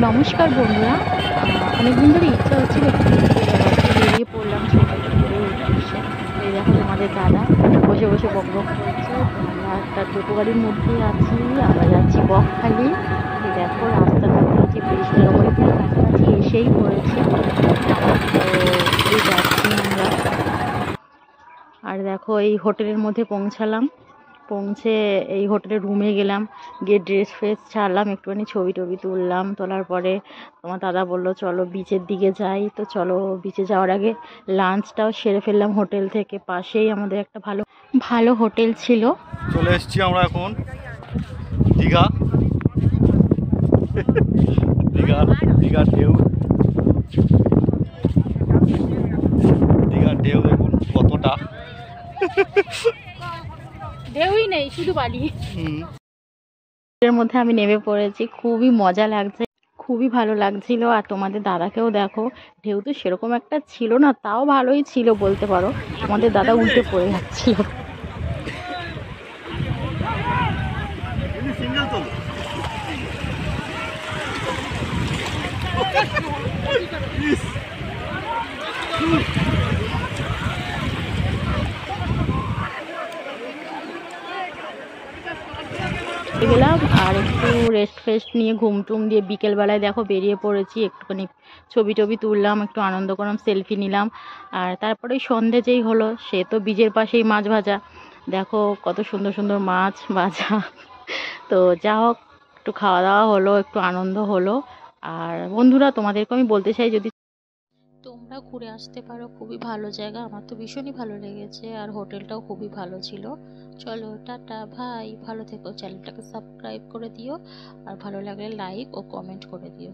নমস্কার বন্ধুরা। অনেকদিন ধরে ইচ্ছা হচ্ছিল একটু ঘুরতে যাওয়ার, তো বেরিয়ে পড়লাম ছোটো করে উদ্দেশ্যে। এই দেখো তোমাদের দাদা বসে বসে বক বক করছে। তো আমরা একটা টোটো গাড়ির মধ্যেই আছি, আমরা যাচ্ছি বকখালি। এই দেখো রাস্তার মধ্যে যে ব্রিজটার ওপরে প্রায় কাছাকাছি এসেই পড়েছি। তো এই যাচ্ছি আমরা। আর দেখো এই হোটেলের মধ্যে পৌঁছে এই হোটেলের রুমে গেলাম, গিয়ে ড্রেস ফ্রেস ছাড়লাম, একটুখানি ছবি টবি তুললাম। তোলার পরে তোমার দাদা বললো চলো বিচের দিকে যাই। তো চলো বিচে যাওয়ার আগে লাঞ্চটাও সেরে ফেললাম হোটেল থেকে। পাশেই আমাদের একটা ভালো ভালো হোটেল ছিল। চলে এসেছি আমরা এখন দীঘা। দীঘার ঢেউ, দীঘার ঢেউ দেখুন কতটা। ঢেউই নেই, শুধু বালি। এর মধ্যে আমি নেমে পড়েছি, খুবই মজা লাগছে, খুবই ভালো লাগছিল। আর তোমাদের দাদাকেও দেখো, ঢেউ তো সেরকম একটা ছিল না, তাও ভালোই ছিল বলতে পারো। তোমাদের দাদা উল্টে পড়ে যাচ্ছিল। গেলাম আর একটু রেস্ট ফেস্ট নিয়ে ঘুম টুম দিয়ে বিকেলবেলায় দেখো বেরিয়ে পড়েছি, একটুখানি ছবি টবি তুললাম, একটু আনন্দ করলাম, সেলফি নিলাম। আর তারপরে সন্ধে যেই হলো, সে তো বীজের পাশেই মাছ ভাজা। দেখো কত সুন্দর সুন্দর মাছ ভাজা। তো যা হোক, একটু খাওয়া দাওয়া হলো, একটু আনন্দ হলো। আর বন্ধুরা তোমাদেরকে আমি বলতে চাই, যদি তোমরা ঘুরে আসতে পারো, খুবই ভালো জায়গা, আমার তো ভীষণই ভালো লেগেছে। আর হোটেলটাও খুবই ভালো ছিল। চলো টাটা ভাই, ভালো থেকো, চ্যানেলটাকে সাবস্ক্রাইব করে দিও, আর ভালো লাগলে লাইক ও কমেন্ট করে দিও।